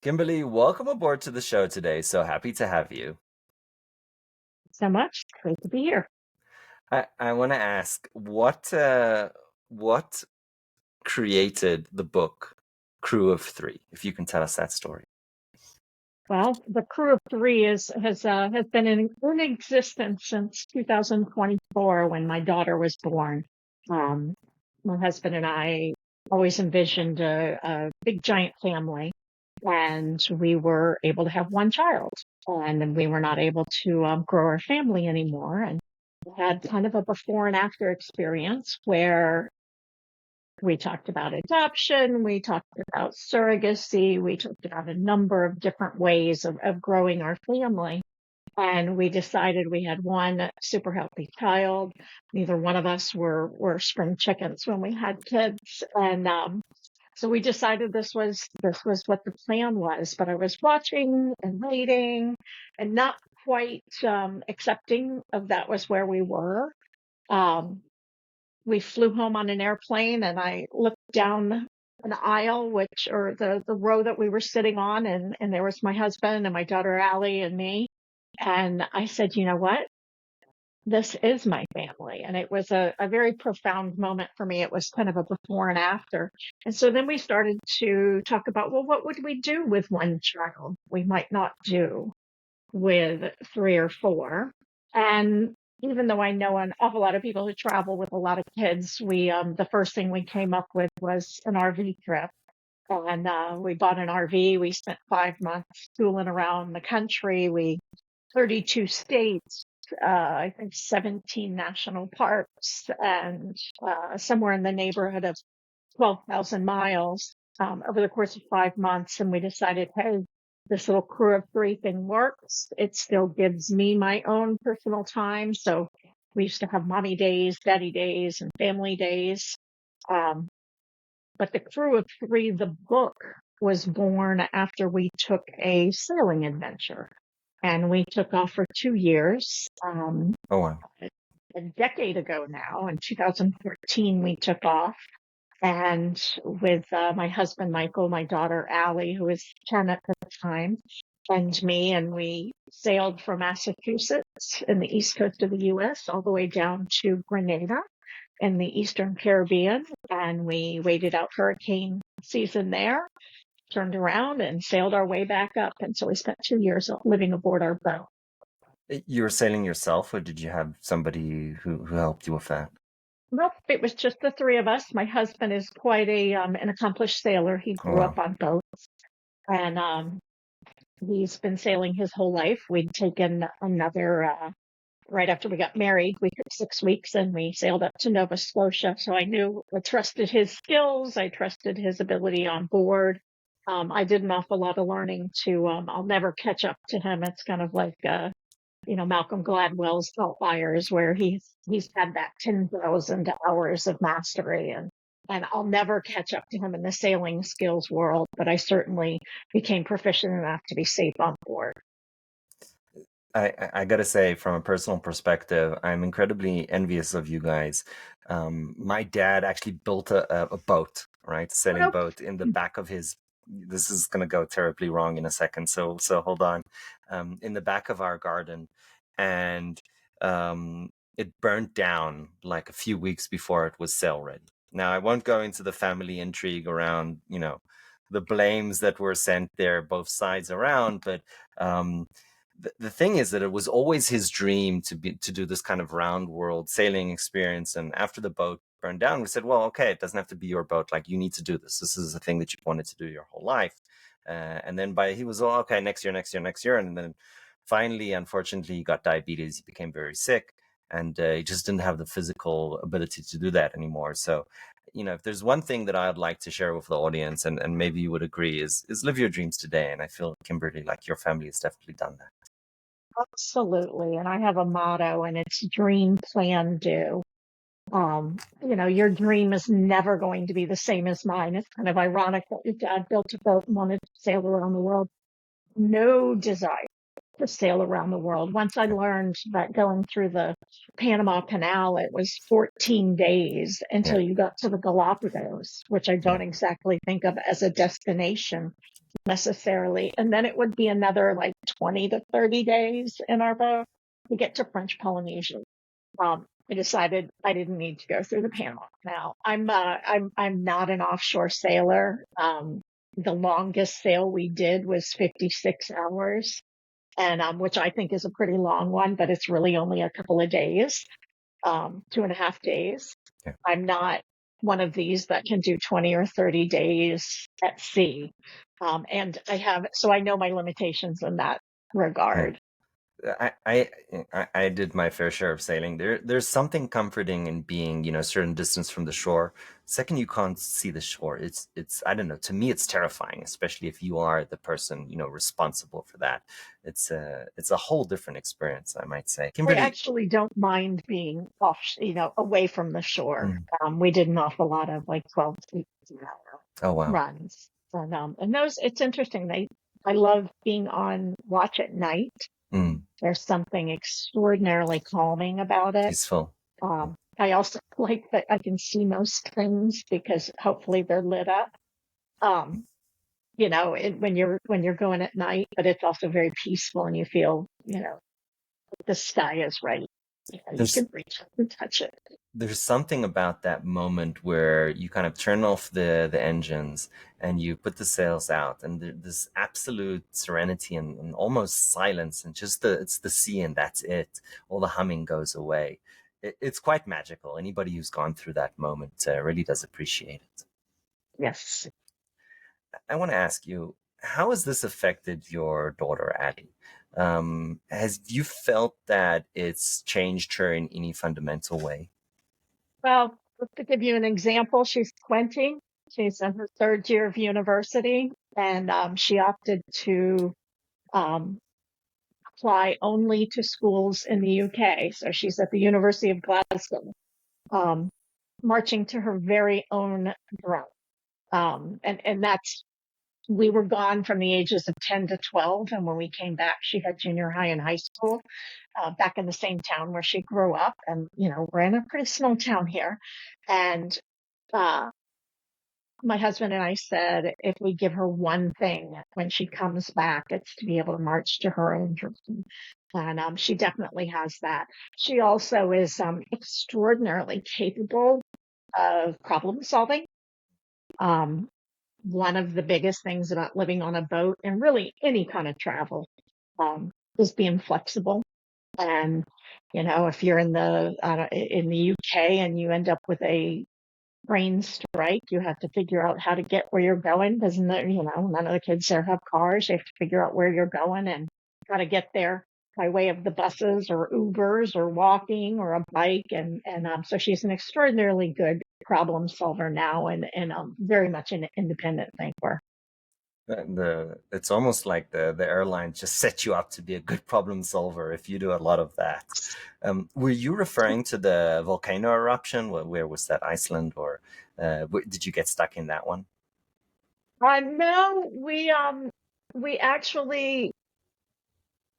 Kimberly, welcome aboard to the show today. So happy to have you. So much. Great to be here. I want to ask what created the book Crew of Three, if you can tell us that story. Well, the crew of three has been in existence since 2024 when my daughter was born. Um, my husband and I always envisioned a big giant family, and we were able to have one child, and then we were not able to grow our family anymore, and we had kind of a before and after experience where we talked about adoption. We talked about surrogacy. We talked about a number of different ways of growing our family. And we decided we had one super healthy child. Neither one of us were spring chickens when we had kids. And so we decided this was what the plan was. But I was watching and waiting and not quite accepting of that was where we were. Um, we flew home on an airplane and I looked down an aisle, or the row that we were sitting on, and there was my husband and my daughter Allie and me. And I said, you know what? This is my family. And it was a very profound moment for me. It was kind of a before and after. And so then we started to talk about, well, what would we do with one child we might not do with three or four? And even though I know an awful lot of people who travel with a lot of kids, the first thing we came up with was an RV trip. And we bought an RV. We spent 5 months tooling around the country. We 32 states, I think 17 national parks, and somewhere in the neighborhood of 12,000 miles over the course of 5 months. And we decided, hey, this little crew of three thing works. It still gives me my own personal time. So we used to have mommy days, daddy days, and family days. Um, but the crew of three, the book, was born after we took a sailing adventure. And we took off for 2 years. Oh wow. A decade ago now, in 2014, we took off. And with my husband, Michael, my daughter, Allie, who was 10 at the time, and me, and we sailed from Massachusetts in the east coast of the US all the way down to Grenada in the Eastern Caribbean. And we waited out hurricane season there, turned around and sailed our way back up. And so we spent 2 years living aboard our boat. You were sailing yourself, or did you have somebody who helped you with that? Nope, it was just the three of us. My husband is quite an accomplished sailor. He Oh grew up wow. on boats, and he's been sailing his whole life. We'd taken another, right after we got married, we took 6 weeks and we sailed up to Nova Scotia. So I trusted his skills. I trusted his ability on board. I did an awful lot of learning too. I'll never catch up to him. It's kind of like, Malcolm Gladwell's Outliers, where he's had that 10,000 hours of mastery, and I'll never catch up to him in the sailing skills world, but I certainly became proficient enough to be safe on board. I gotta say, from a personal perspective, I'm incredibly envious of you guys. My dad actually built a boat, right, sailing Nope. boat in the back of his. This is gonna go terribly wrong in a second, so hold on. In the back of our garden, and it burnt down like a few weeks before it was sail ready. Now, I won't go into the family intrigue around, the blames that were sent there, both sides around, but um, the thing is that it was always his dream to do this kind of round world sailing experience. And after the boat burned down, we said, well, okay, it doesn't have to be your boat. Like, you need to do this. This is a thing that you've wanted to do your whole life. And then he was, oh, okay, next year, next year, next year. And then finally, unfortunately, he got diabetes. He became very sick, and he just didn't have the physical ability to do that anymore. So, if there's one thing that I'd like to share with the audience, and maybe you would agree, is live your dreams today. And I feel, Kimberly, like your family has definitely done that. Absolutely. And I have a motto, and it's dream, plan, do. Your dream is never going to be the same as mine. It's kind of ironic that your dad built a boat and wanted to sail around the world. No desire to sail around the world. Once I learned that going through the Panama Canal, it was 14 days Yeah. until you got to the Galapagos, which I Yeah. don't exactly think of as a destination. necessarily. And then it would be another like 20 to 30 days in our boat to get to French Polynesia. I decided I didn't need to go through the Panama Canal. I'm not an offshore sailor. The longest sail we did was 56 hours, and which I think is a pretty long one, but it's really only a couple of days, 2.5 days. Yeah. I'm not one of these that can do 20 or 30 days at sea. So I know my limitations in that Yeah. regard. I did my fair share of sailing. There's something comforting in being, a certain distance from the shore. Second, you can't see the shore. It's I don't know. To me, it's terrifying, especially if you are the person, responsible for that. It's a whole different experience, I might say. I Kimberly. actually don't mind being off, away from the shore. Mm. We did an awful lot of like 12 to 18 hour Oh wow. runs. And those, it's interesting. I love being on watch at night. Mm. There's something extraordinarily calming about it. Peaceful. I also like that I can see most things because hopefully they're lit up. Um, when you're going at night, but it's also very peaceful and you feel, the sky is right. You There's can reach up and touch it. there's something about that moment where you kind of turn off the engines and you put the sails out, and this absolute serenity and almost silence, and just it's the sea and that's it. All the humming goes away. It's quite magical. Anybody who's gone through that moment really does appreciate it. Yes. I want to ask you, how has this affected your daughter, Addie? Has you felt that it's changed her in any fundamental way? Well, just to give you an example, she's 20. She's in her third year of university, and she opted to um, apply only to schools in the UK. So she's at the University of Glasgow, um, marching to her very own drum. And that's, we were gone from the ages of 10 to 12. And when we came back, she had junior high and high school, back in the same town where she grew up. And, we're in a pretty small town here. And, uh, my husband and I said, if we give her one thing when she comes back, it's to be able to march to her own drum. And she definitely has that. She also is extraordinarily capable of problem solving. Um, One of the biggest things about living on a boat and really any kind of travel is being flexible. And if you're in the UK and you end up with a train strike, you have to figure out how to get where you're going because none of the kids there have cars. You have to figure out where you're going and how to get there by way of the buses or Ubers or walking or a bike. And so she's an extraordinarily good problem solver now and very much an independent thinker. It's almost like the airline just set you up to be a good problem solver if you do a lot of that. Were you referring to the volcano eruption? Where was that? Iceland, or did you get stuck in that one? No, we actually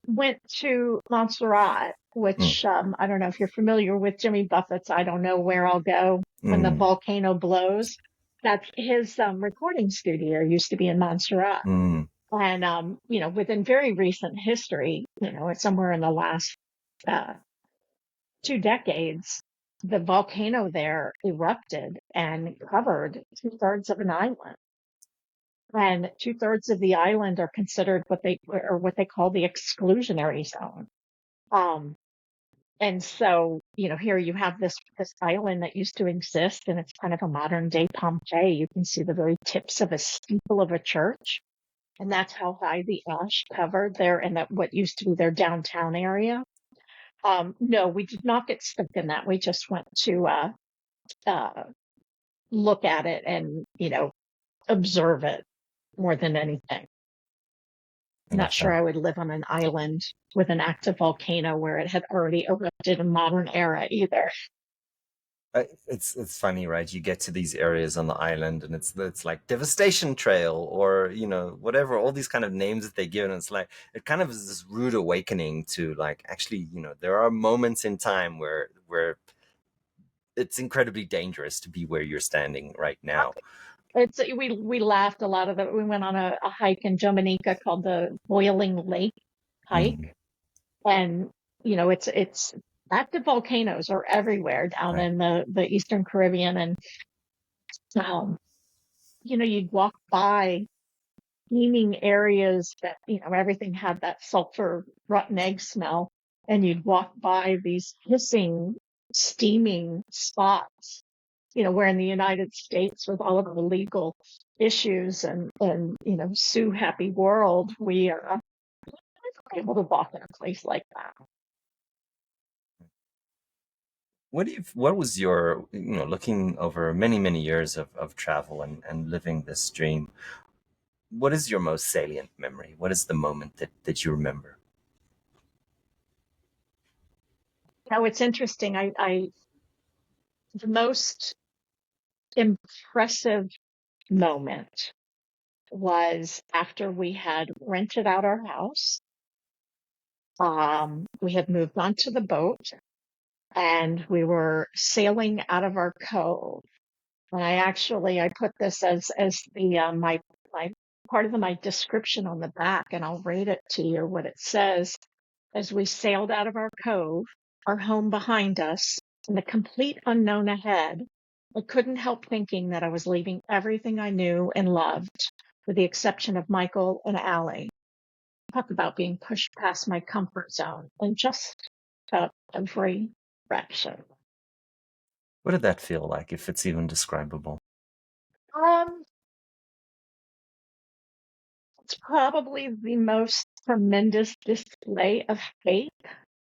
went to Montserrat, Mm. which I don't know if you're familiar with Jimmy Buffett's I Don't Know Where I'll Go when the Mm. volcano blows. That's his recording studio used to be in Montserrat. Mm. And within very recent history, it's somewhere in the last 2 decades, the volcano there erupted and covered 2/3 of an island. And 2/3 of the island are considered what they call the exclusionary zone. Um, and so, here you have this island that used to exist, and it's kind of a modern day Pompeii. You can see the very tips of a steeple of a church, and that's how high the ash covered there, and that what used to be their downtown area. No, we did not get stuck in that. We just went to uh, look at it and observe it more than anything. I Not love sure that. I would live on an island with an active volcano where it had already erupted in modern era either. It's funny, right? You get to these areas on the island, and it's like Devastation Trail, or whatever, all these kind of names that they give, and it's like it kind of is this rude awakening to, like, actually, there are moments in time where it's incredibly dangerous to be where you're standing right now. We laughed a lot of it. We went on a hike in Dominica called the Boiling Lake Mm, hike, and it's active volcanoes are everywhere down right. in the Eastern Caribbean, and um, you'd walk by steaming areas that everything had that sulfur rotten egg smell, and you'd walk by these hissing, steaming spots, where in the United States, with all of the legal issues and sue happy world, we are able to walk in a place like that. What was your, looking over many, many years of travel and living this dream, what is your most salient memory? What is the moment that you remember? Now it's interesting. The most impressive moment was after we had rented out our house. We had moved onto the boat and we were sailing out of our cove. And I put this as the my part of my description on the back, and I'll read it to you what it says. As we sailed out of our cove, our home behind us, and the complete unknown ahead, I couldn't help thinking that I was leaving everything I knew and loved, with the exception of Michael and Allie. Talk about being pushed past my comfort zone and just felt every fraction. What did that feel like, if it's even describable? Um, it's probably the most tremendous display of faith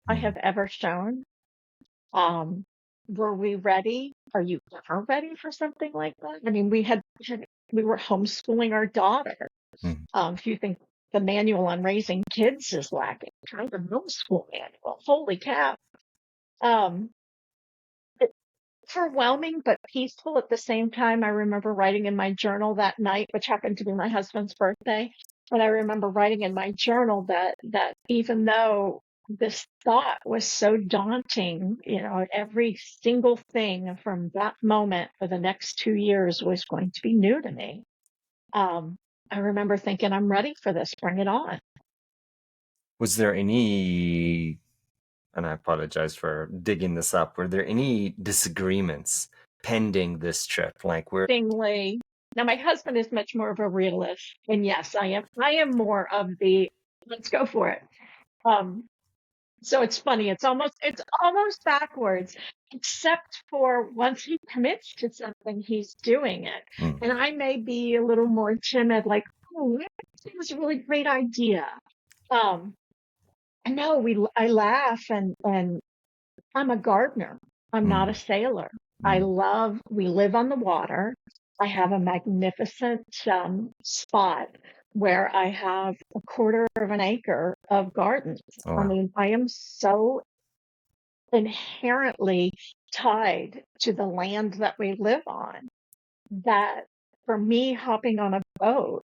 I Mm, have ever shown. Um, were we ready? Are you ever ready for something like that? I mean, we were homeschooling our daughter. mm. If you think the manual on raising kids is lacking, try the homeschool manual. Holy cow. Um, Overwhelming but peaceful at the same time. I remember writing in my journal that night, which happened to be my husband's birthday. And I remember writing in my journal that even though this thought was so daunting, every single thing from that moment for the next 2 years was going to be new to me. Um, I remember thinking, I'm ready for this. Bring it on. Was there any, and I apologize for digging this up, were there any disagreements pending this trip? Like, we're, Interestingly, now my husband is much more of a realist, and yes, I am. I am more of the let's go for it. Um, so it's funny. It's almost backwards, except for once he commits to something, he's doing it. mm, And I may be a little more timid, like, oh, yeah, it was a really great idea. Um, and no, I laugh and I'm a gardener. I'm not a mm, sailor. mm. We live on the water. I have a magnificent spot where I have a quarter of an acre of gardens. Oh, I wow. mean, I am so inherently tied to the land that we live on that for me, hopping on a boat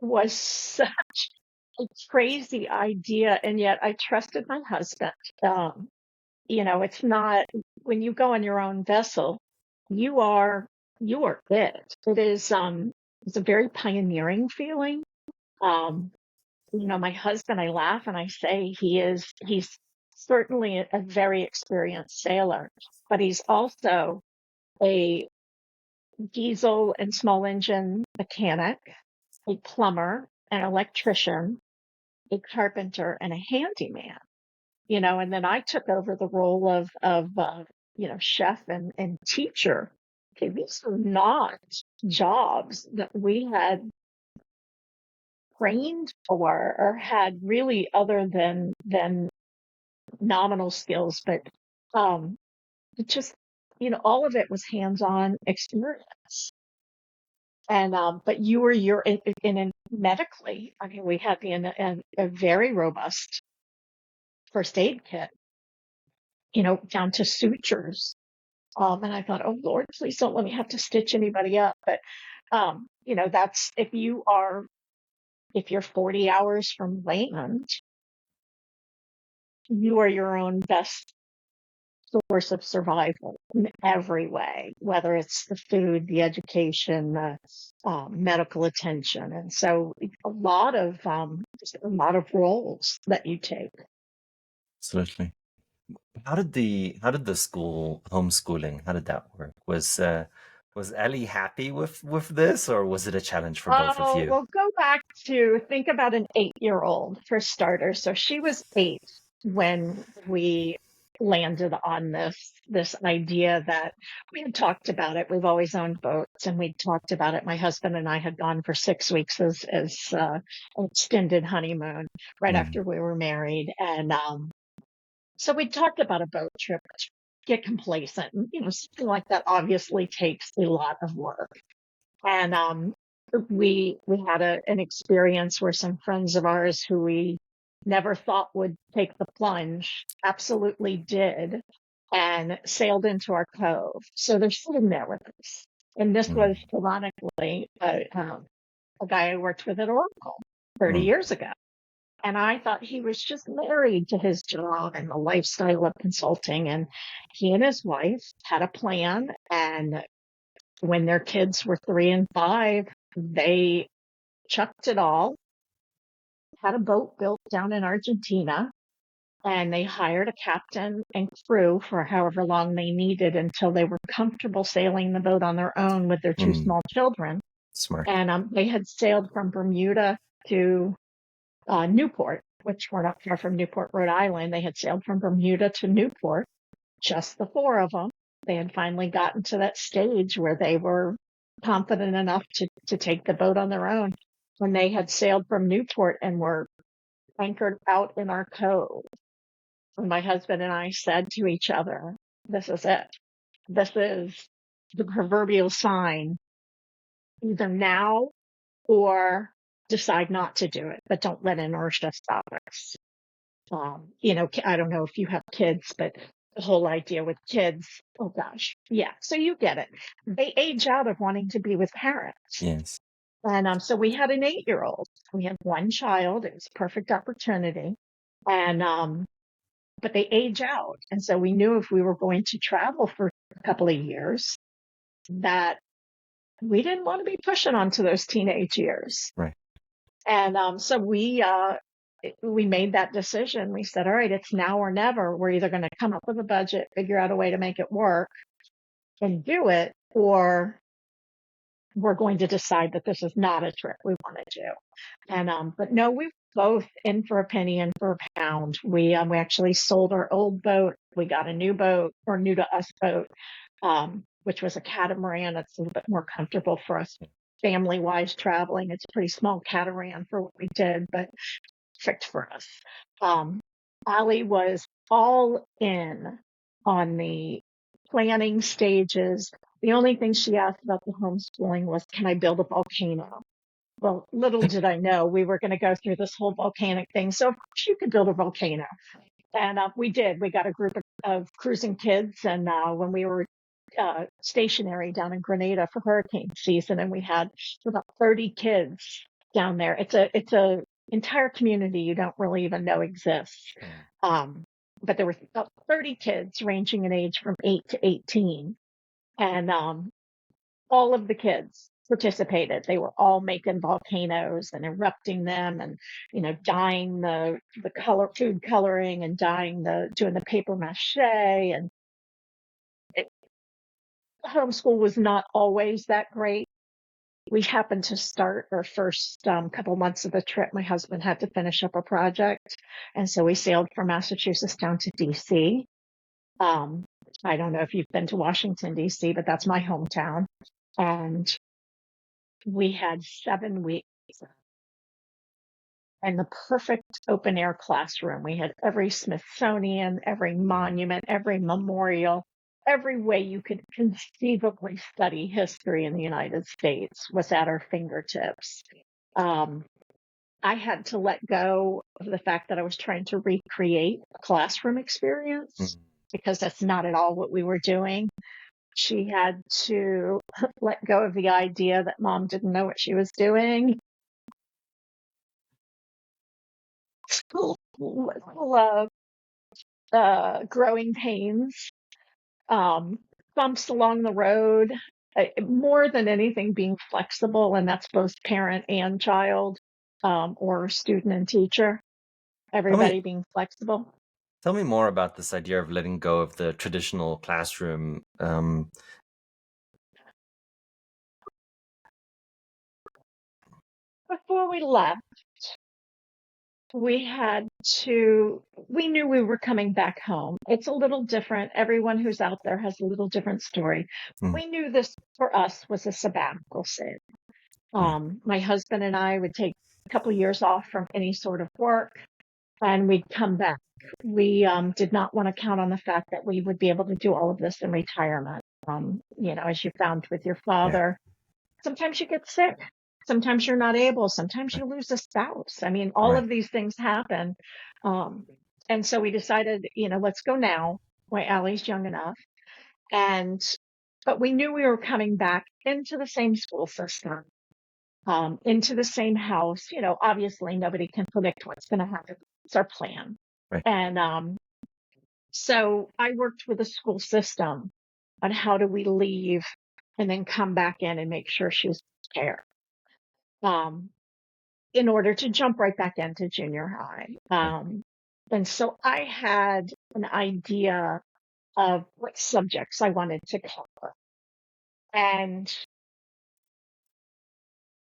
was such a crazy idea. And yet I trusted my husband. It's not when you go on your own vessel, you are you are it. It's a very pioneering feeling. Um, my husband, I laugh and I say he's certainly a very experienced sailor, but he's also a diesel and small engine mechanic, a plumber, an electrician, a carpenter, and a handyman. And then I took over the role of chef and teacher. Okay, these were not jobs that we had trained for or had really other than nominal skills, but um, it just all of it was hands-on experience. And but you were you're in medically. I mean, we had a very robust first aid kit, down to sutures. And I thought, oh Lord, please don't let me have to stitch anybody up. But that's if you're 40 hours from land, you are your own best source of survival in every way, whether it's the food, the education, the medical attention. And so just a lot of roles that you take. Absolutely. How did the school homeschooling, how did that work? Was Ellie happy with this, or was it a challenge for both of Oh, you? well, go back to think about an 8-year-old for starters. So she was 8 when we landed on this idea that we had talked about it. We've always owned boats, and we talked about it. My husband and I had gone for 6 weeks as an extended honeymoon right Mm, after we were married, and so we talked about a boat trip. Get complacent, and, something like that obviously takes a lot of work. And we had an experience where some friends of ours who we never thought would take the plunge absolutely did and sailed into our cove. So they're sitting there with us. And this was mm, ironically a guy I worked with at Oracle 30 mm, years ago. And I thought he was just married to his job and the lifestyle of consulting. And he and his wife had a plan. And when their kids were 3 and 5, they chucked it all, had a boat built down in Argentina, and they hired a captain and crew for however long they needed until they were comfortable sailing the boat on their own with their two mm. small children. Smart. And they had sailed from Bermuda to Newport, which were not far from Newport, Rhode Island. They had sailed from Bermuda to Newport, just the four of them. They had finally gotten to that stage where they were confident enough to take the boat on their own. When they had sailed from Newport and were anchored out in our cove, and my husband and I said to each other, this is it. This is the proverbial sign, either now or decide not to do it, but don't let inertia stop us. I don't know if you have kids, but the whole idea with kids, oh gosh, yeah. So you get it. They age out of wanting to be with parents. Yes. And so we had an 8-year-old. We had one child. It was a perfect opportunity. And but they age out. And so we knew if we were going to travel for a couple of years that we didn't want to be pushing onto those teenage years. Right. And so we made that decision. We said, all right, it's now or never. We're either going to come up with a budget, figure out a way to make it work and do it, or we're going to decide that this is not a trip we want to do. And, but no, we both in for a penny and for a pound. We actually sold our old boat. We got a new boat, or new to us boat, which was a catamaran. It's a little bit more comfortable for us family wise traveling. It's a pretty small catamaran for what we did, but perfect for us. Um, Allie was all in on the planning stages. The only thing she asked about the homeschooling was, can I build a volcano? Well, little did I know we were going to go through this whole volcanic thing. So of course you could build a volcano. And we did. We got a group of cruising kids. And when we were stationary down in Grenada for hurricane season, and we had about 30 kids down there. It's a entire community you don't really even know exists. Um, but there were about 30 kids ranging in age from 8 to 18. And all of the kids participated. They were all making volcanoes and erupting them, and dyeing the color, food coloring, and doing the paper mache. And it, homeschool was not always that great. We happened to start our first couple months of the trip. My husband had to finish up a project, and so we sailed from Massachusetts down to DC. um, I don't know if you've been to Washington, DC, but that's my hometown. And we had 7 weeks in the perfect open air classroom. We had every Smithsonian, every monument, every memorial, every way you could conceivably study history in the United States was at our fingertips. Um, I had to let go of the fact that I was trying to recreate a classroom experience, Mm. because that's not at all what we were doing. She had to let go of the idea that mom didn't know what she was doing. Full of growing pains. um, bumps along the road, more than anything being flexible, and that's both parent and child, or student and teacher, Tell me, everybody being flexible. tell me more about this idea of letting go of the traditional classroom. Before we left, we had we knew we were coming back home. It's a little different. Everyone who's out there has a little different story. Mm, We knew this for us was a sabbatical sale. mm, My husband and I would take a couple years off from any sort of work and we'd come back. We did not want to count on the fact that we would be able to do all of this in retirement. As you found with your yeah, father, sometimes you get sick. Sometimes you're not able. Sometimes right, you lose a spouse. I mean, all right, of these things happen. Um, and so we decided, let's go now while Allie's young enough. And, but we knew we were coming back into the same school system, into the same house. Obviously nobody can predict what's going to happen. It's our plan. right. And so I worked with the school system on how do we leave and then come back in and make sure she was care, um, in order to jump right back into junior high. Right. And so I had an idea of what subjects I wanted to cover. And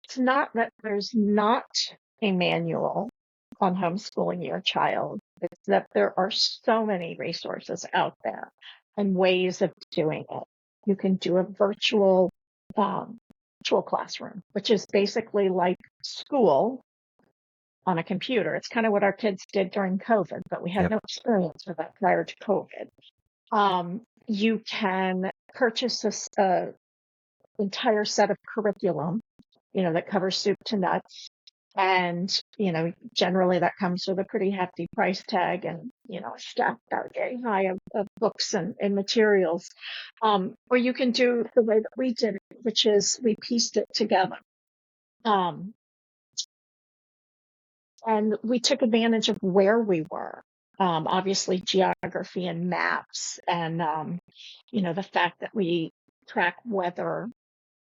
it's not that there's not a manual on homeschooling your child. It's that there are so many resources out there and ways of doing it. You can do a um, virtual classroom, which is basically like school on a computer. It's kind of what our kids did during COVID, but we had Yep. no experience with that prior to COVID. You can purchase a entire set of curriculum, that covers soup to nuts. And, generally that comes with a pretty hefty price tag and, a stack very high of books and materials. Or you can do the way that we did it, which is we pieced it together. Um, and we took advantage of where we were. Obviously geography and maps and, the fact that we track weather,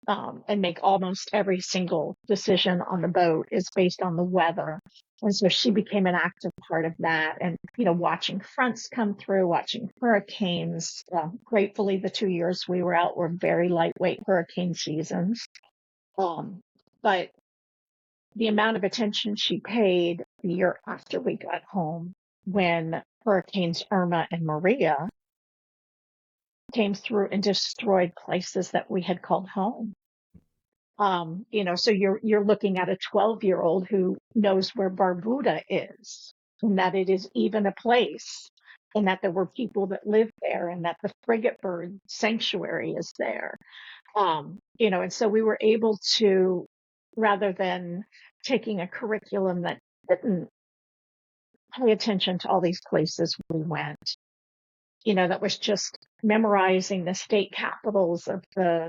and make almost every single decision on the boat is based on the weather. And so she became an active part of that. And, watching fronts come through, watching hurricanes. Gratefully, the 2 years we were out were very lightweight hurricane seasons. But the amount of attention she paid the year after we got home when Hurricanes Irma and Maria came through and destroyed places that we had called home. So you're looking at a 12-year-old who knows where Barbuda is, and that it is even a place, and that there were people that lived there, and that the frigate bird sanctuary is there. And so we were able to, rather than taking a curriculum that didn't pay attention to all these places we went, that was just memorizing the state capitals of the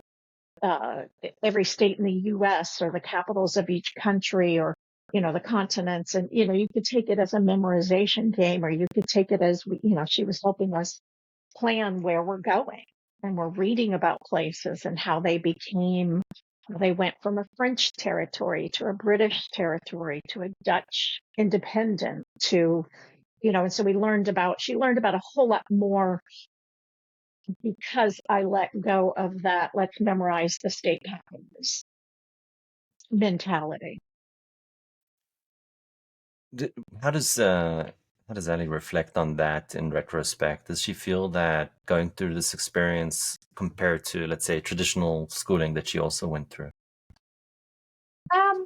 uh, every state in the US or the capitals of each country or, the continents. And, you could take it as a memorization game or you could take it as, she was helping us plan where we're going and we're reading about places and how they went from a French territory to a British territory to a Dutch independent to, and so she learned about a whole lot more because I let go of that, let's memorize the state capitals mentality. D- How does uh, how does Allie reflect on that in retrospect? Does she feel that going through this experience compared to, let's say, traditional schooling that she also went through? Um,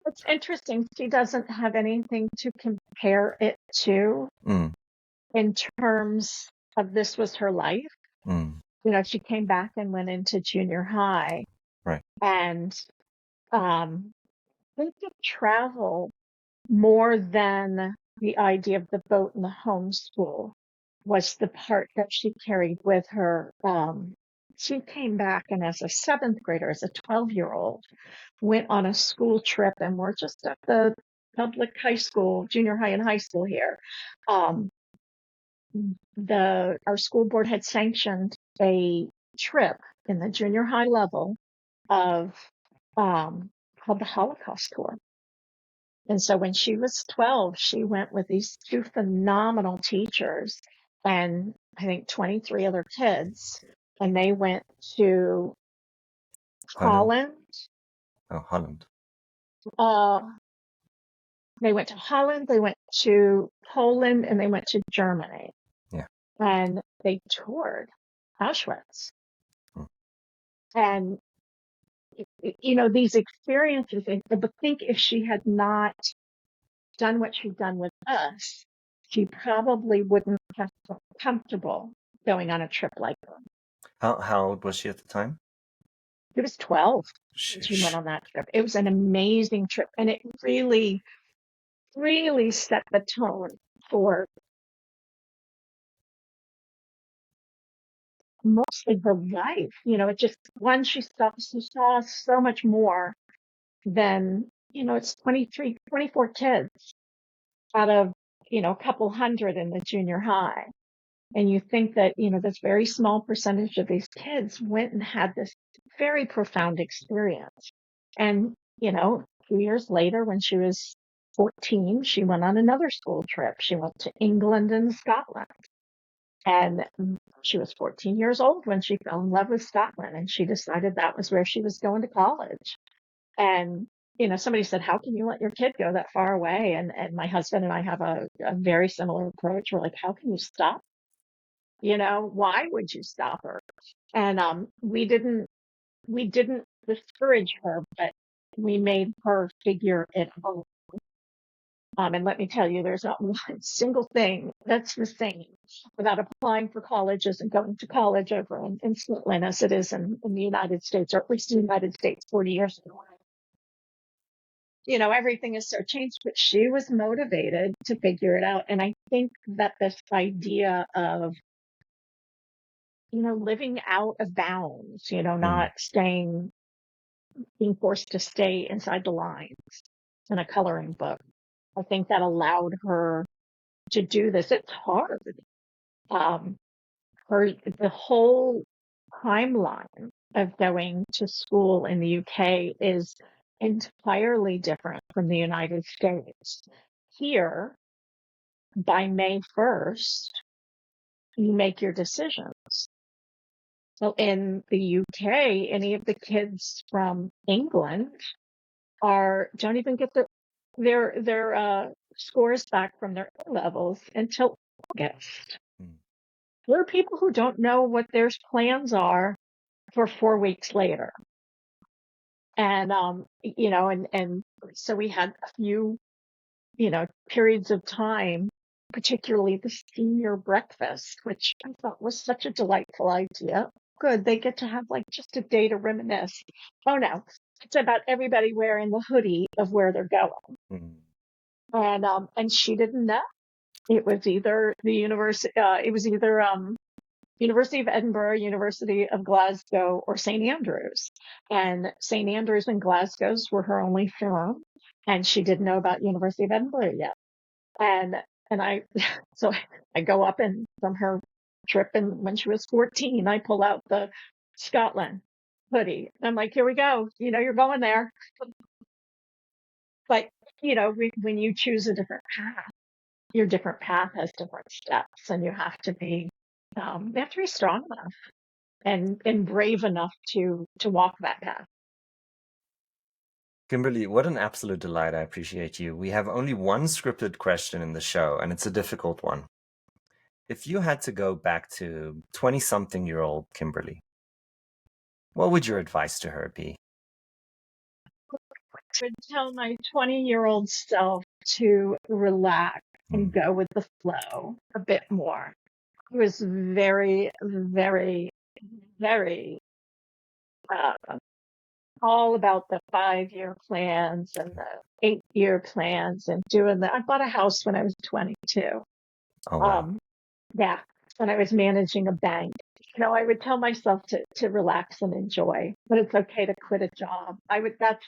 it's interesting. She doesn't have anything to compare it to Mm, in terms of this was her life. mm, She came back and went into junior high right. and um, I think travel more than the idea of the boat and the homeschool was the part that she carried with her. She came back and as a seventh grader, as a 12-year-old, went on a school trip and we're just at the public high school, junior high and high school here. Um, our school board had sanctioned a trip in the junior high level of called the Holocaust tour. And so when she was 12, she went with these two phenomenal teachers and I think 23 other kids. And they went to Holland? Holland. Oh, Holland. Uh, they went to Holland, they went to Poland, and they went to Germany. Yeah. And they toured Auschwitz. Hmm. And, these experiences, but think if she had not done what she'd done with us, she probably wouldn't have felt comfortable going on a trip like that. How old was she at the time? She was 12 when she went Shush. on that trip. It was an amazing trip, and it really, really set the tone for mostly her life. It just, one, she saw so much more than, it's 23, 24 kids out of, a couple hundred in the junior high. And you think that, this very small percentage of these kids went and had this very profound experience. And, 2 years later, when she was 14, she went on another school trip. She went to England and Scotland. And she was 14 years old when she fell in love with Scotland, and she decided that was where she was going to college. And, somebody said, how can you let your kid go that far away? And my husband and I have a very similar approach. We're like, how can you stop? Why would you stop her? And we didn't discourage her, but we made her figure it out. And let me tell you, there's not one single thing that's the same without applying for colleges and going to college over in Scotland as it is in the United States, or at least the United States 40 years ago. Everything is so changed, but she was motivated to figure it out. And I think that this idea of, living out of bounds, Hmm. not being forced to stay inside the lines in a coloring book. I think that allowed her to do this. It's hard. Um, the whole timeline of going to school in the UK is entirely different from the United States. Here, by May 1st, you make your decisions. So in the UK, any of the kids from England don't even get their scores back from their A levels until August. Hmm. There are people who don't know what their plans are for 4 weeks later. And and so we had a few, periods of time, particularly the senior breakfast, which I thought was such a delightful idea. Good, they get to have like just a day to reminisce. Oh no, it's about everybody wearing the hoodie of where they're going. Hmm. And she didn't know. It was either University of Edinburgh, University of Glasgow, or St. Andrews. And St. Andrews and Glasgow's were her only firm, and she didn't know about University of Edinburgh yet. And so I go up, and from her trip, and when she was 14, I pull out the Scotland hoodie. I'm like, here we go. You're going there. But, when you choose a different path, your different path has different steps, and you have to be strong enough and brave enough to walk that path. Kimberly, what an absolute delight. I appreciate you. We have only one scripted question in the show, and it's a difficult one. If you had to go back to 20-something-year-old Kimberly, what would your advice to her be? I would tell my 20-year-old self to relax and Hmm. go with the flow a bit more. He was very, very, very uh, all about the 5-year plans and the 8-year plans and doing that. I bought a house when I was 22. Oh, wow. Um, yeah, when I was managing a bank. I would tell myself to relax and enjoy, but it's okay to quit a job. That's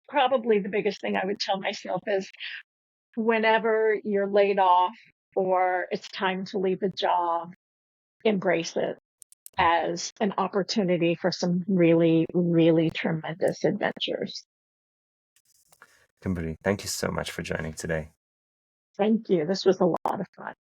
probably the biggest thing I would tell myself is whenever you're laid off or it's time to leave a job, embrace it as an opportunity for some really, really tremendous adventures. Kimberly, thank you so much for joining today. Thank you. This was a lot of fun.